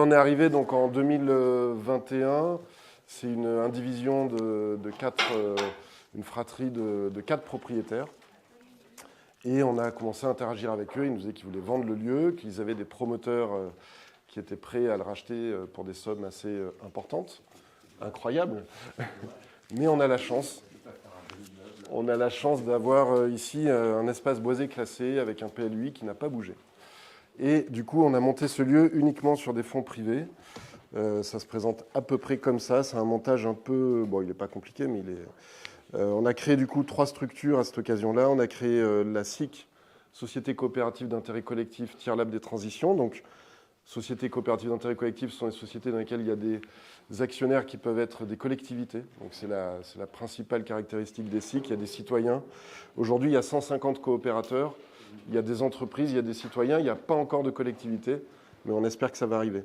en est arrivé donc en 2021. C'est une indivision de quatre, une fratrie de 4 propriétaires. Et on a commencé à interagir avec eux. Ils nous disaient qu'ils voulaient vendre le lieu, qu'ils avaient des promoteurs qui étaient prêts à le racheter pour des sommes assez importantes, incroyables. Mais on a la chance. On a la chance d'avoir ici un espace boisé classé avec un PLUI qui n'a pas bougé. Et du coup, on a monté ce lieu uniquement sur des fonds privés. Ça se présente à peu près comme ça. C'est un montage un peu... Bon, il n'est pas compliqué, mais il est... on a créé du coup 3 structures à cette occasion-là. On a créé la SIC, Société coopérative d'intérêt collectif, Tiers Lab des transitions. Donc, sociétés coopératives d'intérêt collectif, ce sont les sociétés dans lesquelles il y a des actionnaires qui peuvent être des collectivités. Donc, c'est la principale caractéristique des SIC. Il y a des citoyens. Aujourd'hui, il y a 150 coopérateurs. Il y a des entreprises, il y a des citoyens. Il n'y a pas encore de collectivité, mais on espère que ça va arriver.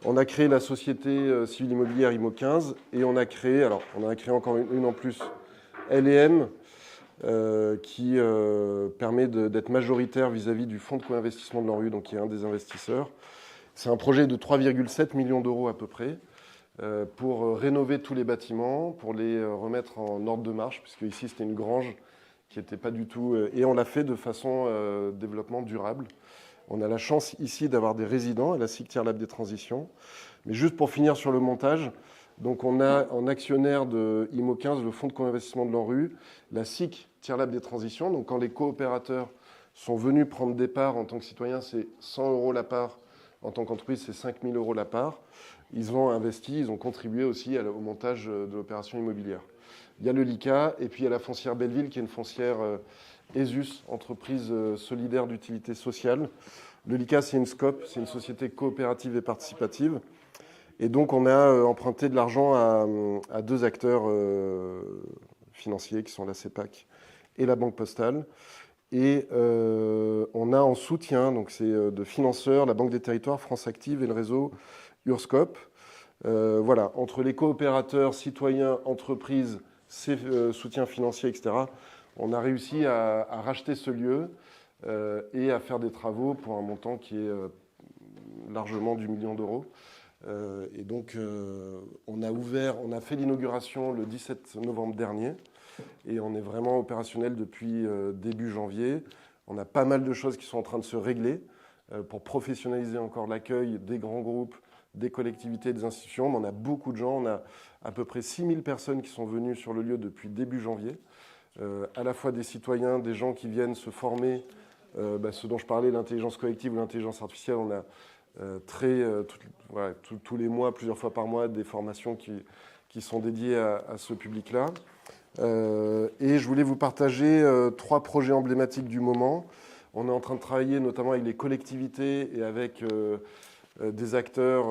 On a créé la société civile immobilière IMO 15 et on a créé, alors on en a créé encore une en plus, L&M, qui permet d'être majoritaire vis-à-vis du fonds de co-investissement de l'ANRU, donc qui est un des investisseurs. C'est un projet de 3,7 millions d'euros à peu près pour rénover tous les bâtiments, pour les remettre en ordre de marche, puisque ici c'était une grange qui n'était pas du tout... et on l'a fait de façon développement durable. On a la chance ici d'avoir des résidents à la SIC Tiers Lab des transitions. Mais juste pour finir sur le montage, donc on a en actionnaire de IMO 15 le fonds de co-investissement de l'ANRU, la SIC Tiers Lab des transitions. Donc quand les coopérateurs sont venus prendre des parts en tant que citoyens, c'est 100 € la part. En tant qu'entreprise, c'est 5 000 € la part. Ils ont investi, ils ont contribué aussi au montage de l'opération immobilière. Il y a le LICA et puis il y a la foncière Belleville qui est une foncière... ESUS, entreprise solidaire d'utilité sociale. Le LICA, c'est une SCOP, c'est une société coopérative et participative. Et donc, on a emprunté de l'argent à 2 acteurs financiers qui sont la CEPAC et la Banque Postale. Et on a en soutien, donc c'est de financeurs, la Banque des Territoires, France Active et le réseau Urscope. Voilà, entre les coopérateurs, citoyens, entreprises, soutiens financiers, etc., on a réussi à racheter ce lieu et à faire des travaux pour un montant qui est largement du million d'euros. Et donc, on a fait l'inauguration le 17 novembre dernier et on est vraiment opérationnel depuis début janvier. On a pas mal de choses qui sont en train de se régler pour professionnaliser encore l'accueil des grands groupes, des collectivités, des institutions. Mais on a beaucoup de gens. On a à peu près 6000 personnes qui sont venues sur le lieu depuis début janvier. À la fois des citoyens, des gens qui viennent se former, ce dont je parlais, l'intelligence collective ou l'intelligence artificielle, on a tous les mois, plusieurs fois par mois, des formations qui sont dédiées à ce public-là. Et je voulais vous partager 3 projets emblématiques du moment. On est en train de travailler notamment avec les collectivités et avec des acteurs,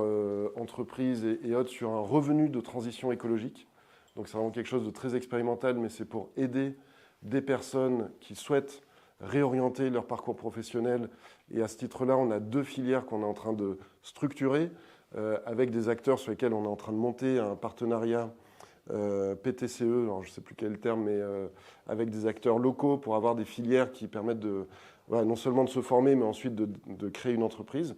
entreprises et autres sur un revenu de transition écologique. Donc c'est vraiment quelque chose de très expérimental, mais c'est pour aider des personnes qui souhaitent réorienter leur parcours professionnel. Et à ce titre-là, on a 2 filières qu'on est en train de structurer avec des acteurs sur lesquels on est en train de monter un partenariat PTCE, alors je ne sais plus quel est le terme, mais avec des acteurs locaux pour avoir des filières qui permettent non seulement de se former, mais ensuite de créer une entreprise.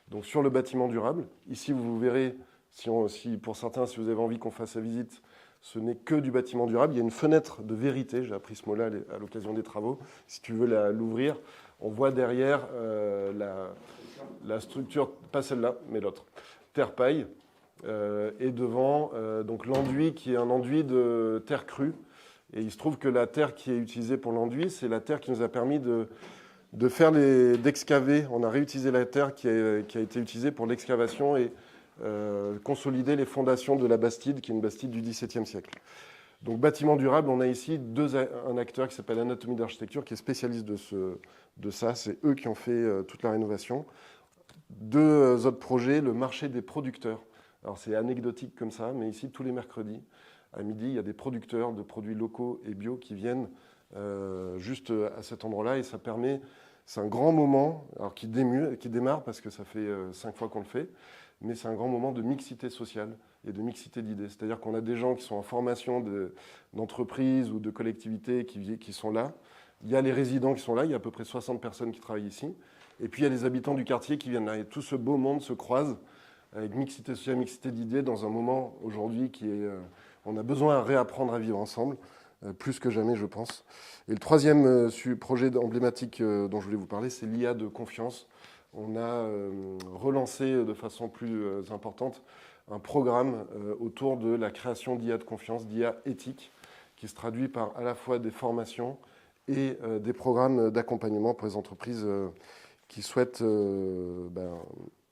Donc sur le bâtiment durable, ici vous verrez, si pour certains, si vous avez envie qu'on fasse la visite, ce n'est que du bâtiment durable. Il y a une fenêtre de vérité, j'ai appris ce mot-là à l'occasion des travaux. Si tu veux l'ouvrir, on voit derrière la structure, pas celle-là, mais l'autre, terre-paille, et devant donc l'enduit qui est un enduit de terre crue. Et il se trouve que la terre qui est utilisée pour l'enduit, c'est la terre qui nous a permis d'excaver. On a réutilisé la terre qui a été utilisée pour l'excavation et consolider les fondations de la Bastide, qui est une Bastide du XVIIe siècle. Donc bâtiment durable, on a ici un acteur qui s'appelle Anatomie d'Architecture, qui est spécialiste de ça. C'est eux qui ont fait toute la rénovation. 2 autres projets, le marché des producteurs. Alors c'est anecdotique comme ça, mais ici, tous les mercredis, à midi, il y a des producteurs de produits locaux et bio qui viennent juste à cet endroit-là. Et ça permet, c'est un grand moment, alors qui démarre parce que ça fait 5 fois qu'on le fait, mais c'est un grand moment de mixité sociale et de mixité d'idées. C'est-à-dire qu'on a des gens qui sont en formation d'entreprise ou de collectivités qui sont là. Il y a les résidents qui sont là, il y a à peu près 60 personnes qui travaillent ici. Et puis il y a les habitants du quartier qui viennent là. Et tout ce beau monde se croise avec mixité sociale, mixité d'idées, dans un moment aujourd'hui on a besoin de réapprendre à vivre ensemble, plus que jamais, je pense. Et le troisième projet emblématique dont je voulais vous parler, c'est l'IA de confiance. On a relancé de façon plus importante un programme autour de la création d'IA de confiance, d'IA éthique, qui se traduit par à la fois des formations et des programmes d'accompagnement pour les entreprises qui souhaitent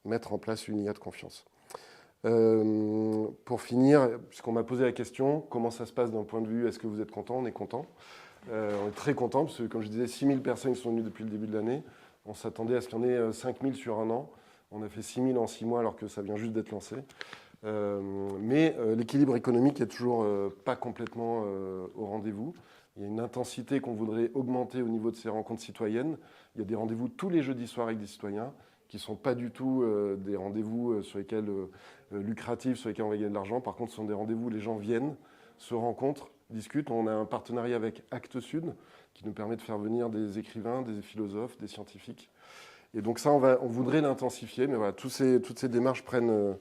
mettre en place une IA de confiance. Pour finir, puisqu'on m'a posé la question, comment ça se passe d'un point de vue, est-ce que vous êtes content? On est content. On est très content, parce que comme je disais, 6000 personnes sont venues depuis le début de l'année. On s'attendait à ce qu'il y en ait 5000 sur un an. On a fait 6000 en 6 mois, alors que ça vient juste d'être lancé. Mais l'équilibre économique est toujours pas complètement au rendez-vous. Il y a une intensité qu'on voudrait augmenter au niveau de ces rencontres citoyennes. Il y a des rendez-vous tous les jeudis soirs avec des citoyens qui ne sont pas du tout des rendez-vous sur lesquels lucratifs, sur lesquels on va gagner de l'argent. Par contre, ce sont des rendez-vous où les gens viennent, se rencontrent, discutent. On a un partenariat avec Actes Sud qui nous permet de faire venir des écrivains, des philosophes, des scientifiques. Et donc ça, on voudrait l'intensifier, mais voilà, toutes ces démarches prennent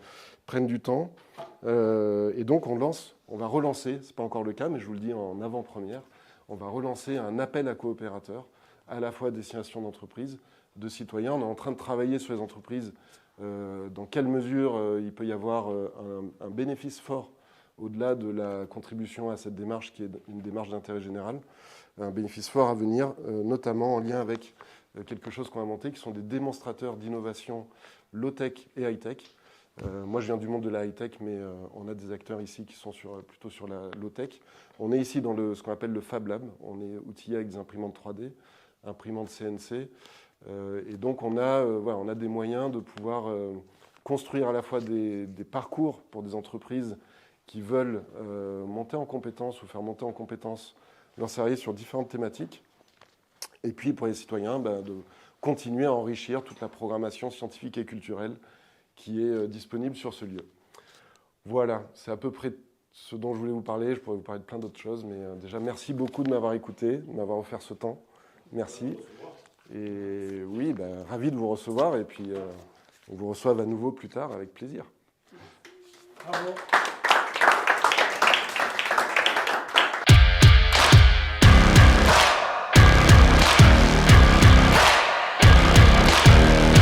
du temps. Et donc on va relancer, ce n'est pas encore le cas, mais je vous le dis en avant-première, on va relancer un appel à coopérateurs, à la fois à destination d'entreprises, de citoyens. On est en train de travailler sur les entreprises, dans quelle mesure il peut y avoir un bénéfice fort au-delà de la contribution à cette démarche qui est une démarche d'intérêt général, un bénéfice fort à venir, notamment en lien avec quelque chose qu'on a monté, qui sont des démonstrateurs d'innovation low-tech et high-tech. Moi, je viens du monde de la high-tech, mais on a des acteurs ici qui sont plutôt sur la low-tech. On est ici dans ce qu'on appelle le Fab Lab. On est outillé avec des imprimantes 3D, imprimantes CNC. Et donc, on a des moyens de pouvoir construire à la fois des parcours pour des entreprises qui veulent monter en compétences ou faire monter en compétences leurs salariés sur différentes thématiques. Et puis, pour les citoyens, de continuer à enrichir toute la programmation scientifique et culturelle qui est disponible sur ce lieu. Voilà, c'est à peu près ce dont je voulais vous parler. Je pourrais vous parler de plein d'autres choses, mais déjà, merci beaucoup de m'avoir écouté, de m'avoir offert ce temps. Merci. Et oui, ravi de vous recevoir, et puis on vous reçoive à nouveau plus tard avec plaisir. Bravo.